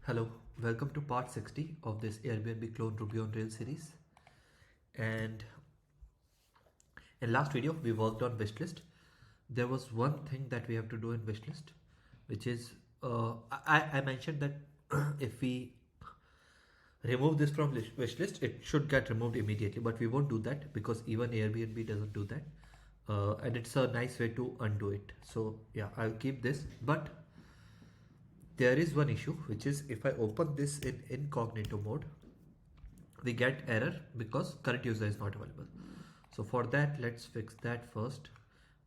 Hello, welcome to part 60 of this Airbnb Clone Ruby on Rails series. And in last video, we worked on wishlist. There was one thing that we have to do in wishlist, which is I mentioned that if we remove this from wishlist, it should get removed immediately, but we won't do that because even Airbnb doesn't do that. And it's a nice way to undo it. So yeah, I'll keep this, but there is one issue, which is if I open this in incognito mode, we get error because current user is not available. So for that, let's fix that first.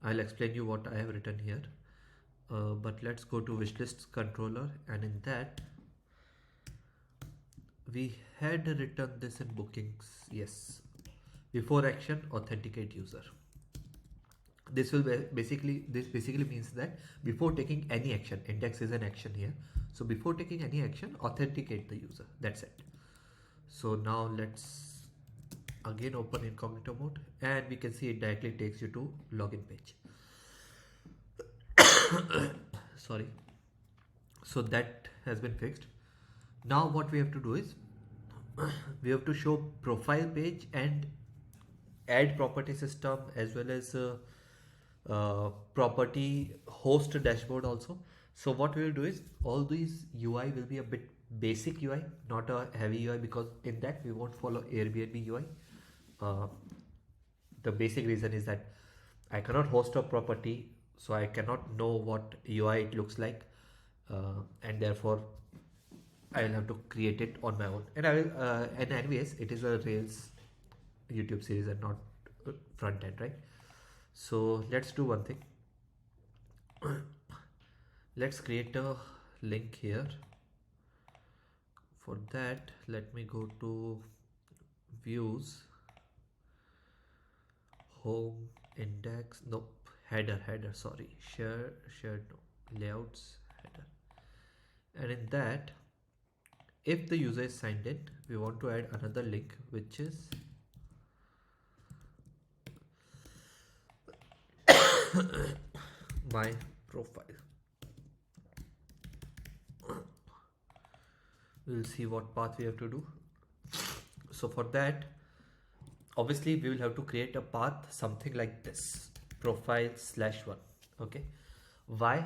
I'll explain you what I have written here. But let's go to wishlist controller, and in that we had written this in bookings. Yes, before action authenticate user. This basically means that before taking any action, index is an action here. So before taking any action, authenticate the user. That's it. So now let's again open incognito mode, and we can see it directly takes you to login page. Sorry. So that has been fixed. Now what we have to do is we have to show profile page and add property system as well as property host dashboard also. So what we will do is all these UI will be a bit basic UI, not a heavy UI, because in that we won't follow Airbnb UI. The basic reason is that I cannot host a property, so I cannot know what UI it looks like, and therefore I will have to create it on my own. And I will, and anyways, it is a Rails YouTube series and not front end, right? So let's do one thing. Let's create a link here. For that, let me go to views, home, index, nope, header, sorry, shared, no, layouts, header. And in that, if the user is signed in, we want to add another link, which is my profile. We'll see what path we have to do. So for that, obviously we will have to create a path something like this, profile/1. Okay, why?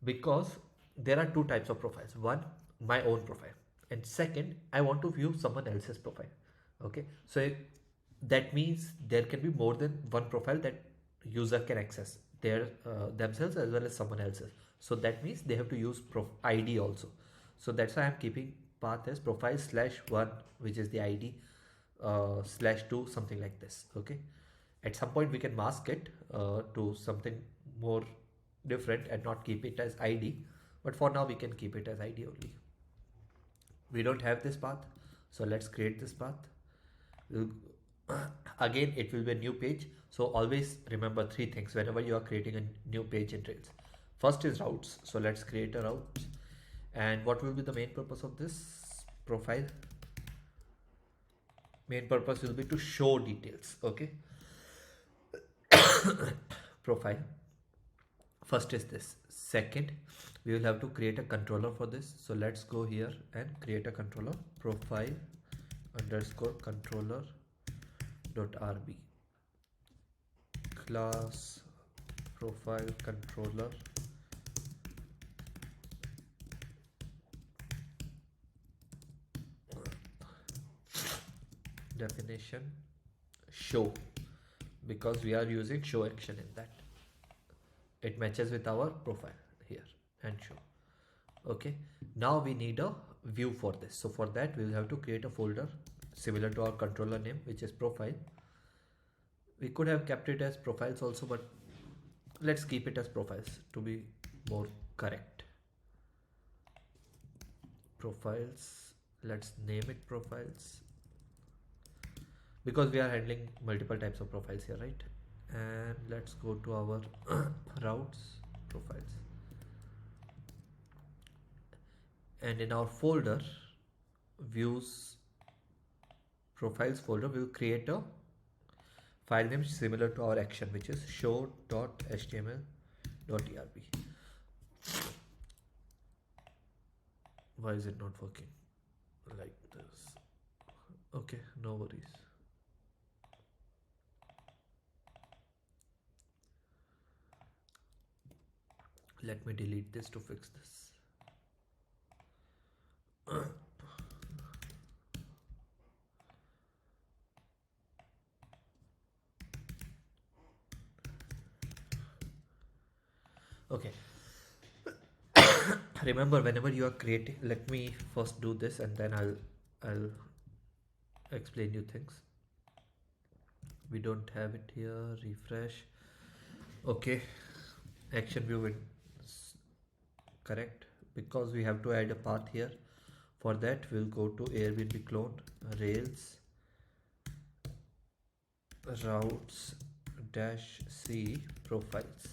Because there are two types of profiles. One, my own profile, and second, I want to view someone else's profile. Okay, so that means there can be more than one profile that user can access, their themselves as well as someone else's. So that means they have to use ID also. So that's why I'm keeping path as profile/1, which is the ID, /2, something like this. Okay, at some point we can mask it to something more different and not keep it as ID, but for now we can keep it as ID only. We don't have this path, so let's create this path. Again, it will be a new page. So always remember three things whenever you are creating a new page in Rails. First is routes. So let's create a route. And what will be the main purpose of this profile? Main purpose will be to show details. Okay. Profile. First is this. Second, we will have to create a controller for this. So let's go here and create a controller, profile underscore controller dot rb, class profile controller, definition show, because we are using show action in that. It matches with our profile here and show. Okay, now we need a view for this. So for that we will have to create a folder similar to our controller name, which is profile. We could have kept it as profiles also, but let's keep it as profiles to be more correct. Profiles, let's name it profiles, because we are handling multiple types of profiles here, right? And let's go to our routes, profiles, and in our folder views profiles folder, we will create a file name similar to our action, which is show.html.erb. Why is it not working like this? Okay, no worries. Let me delete this to fix this. Okay. Remember, whenever you are creating, let me first do this and then I'll explain you things. We don't have it here. Refresh. Okay, action view is correct because we have to add a path here. For that, we'll go to Airbnb Clone, Rails, routes -c profiles,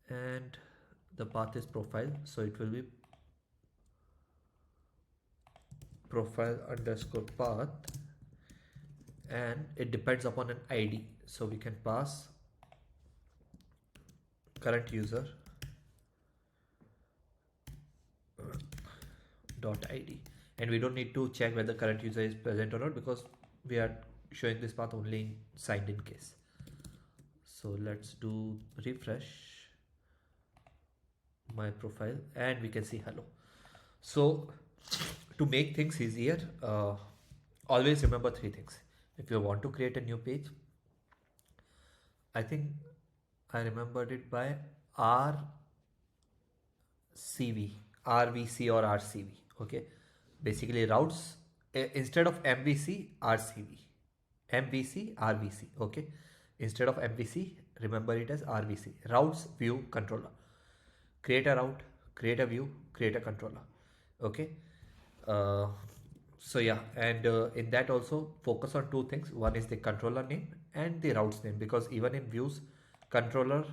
and the path is profile, so it will be profile underscore path, and it depends upon an ID, so we can pass current user dot ID, and we don't need to check whether current user is present or not because we are showing this path only in signed in case. So let's do refresh my profile and we can see hello. So to make things easier, always remember three things. If you want to create a new page, I think I remembered it by RCV, RVC or RCV. Okay, basically routes instead of MVC, RCV, MVC, RVC. Okay, instead of MVC, remember it as RVC, routes view controller. Create a route, create a view, create a controller. Okay, so yeah, and in that also focus on two things. One is the controller name and the routes name, because even in views, controller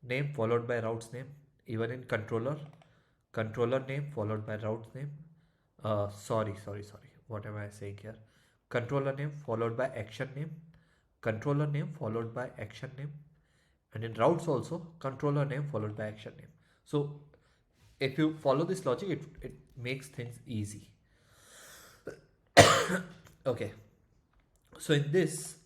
name followed by routes name, even in controller name followed by routes name. Sorry, what am I saying here? Controller name followed by action name, controller name followed by action name, and in routes also controller name followed by action name. So if you follow this logic, it makes things easy. Okay, so in this,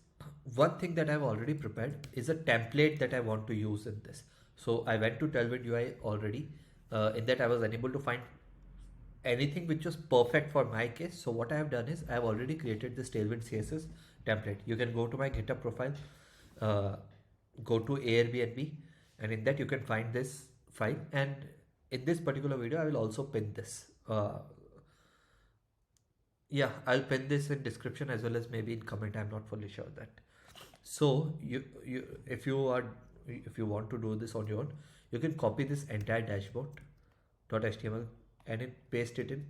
one thing that I've already prepared is a template that I want to use in this. So I went to Tailwind UI already. In that I was unable to find anything which was perfect for my case. So what I have done is I have already created this Tailwind CSS template. You can go to my GitHub profile, go to Airbnb, and in that you can find this file. And in this particular video, I will also pin this. Yeah, I'll pin this in description as well as maybe in comment. I'm not fully sure that. So if you want to do this on your own, you can copy this entire dashboard.html and paste it in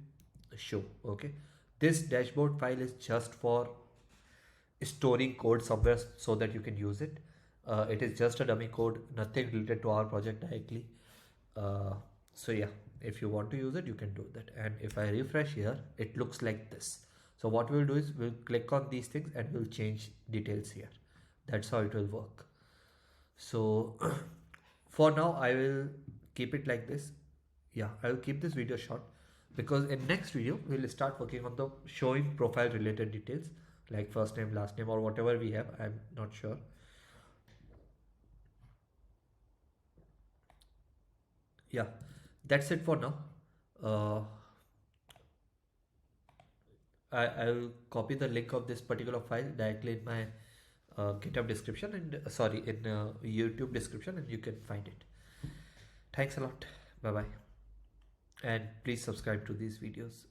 show. Okay, this dashboard file is just for storing code somewhere so that you can use it. It is just a dummy code, nothing related to our project directly. So yeah, if you want to use it, you can do that. And if I refresh here, it looks like this. So what we'll do is we'll click on these things and we'll change details here. That's how it will work. So for now, I will keep it like this. Yeah, I will keep this video short because in next video, we'll start working on the showing profile related details like first name, last name, or whatever we have. I'm not sure. Yeah, that's it for now. I'll copy the link of this particular file directly in my GitHub description and in YouTube description, and you can find it. Thanks a lot. Bye bye. And please subscribe to these videos.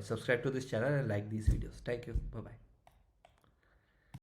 Subscribe to this channel and like these videos. Thank you. Bye bye.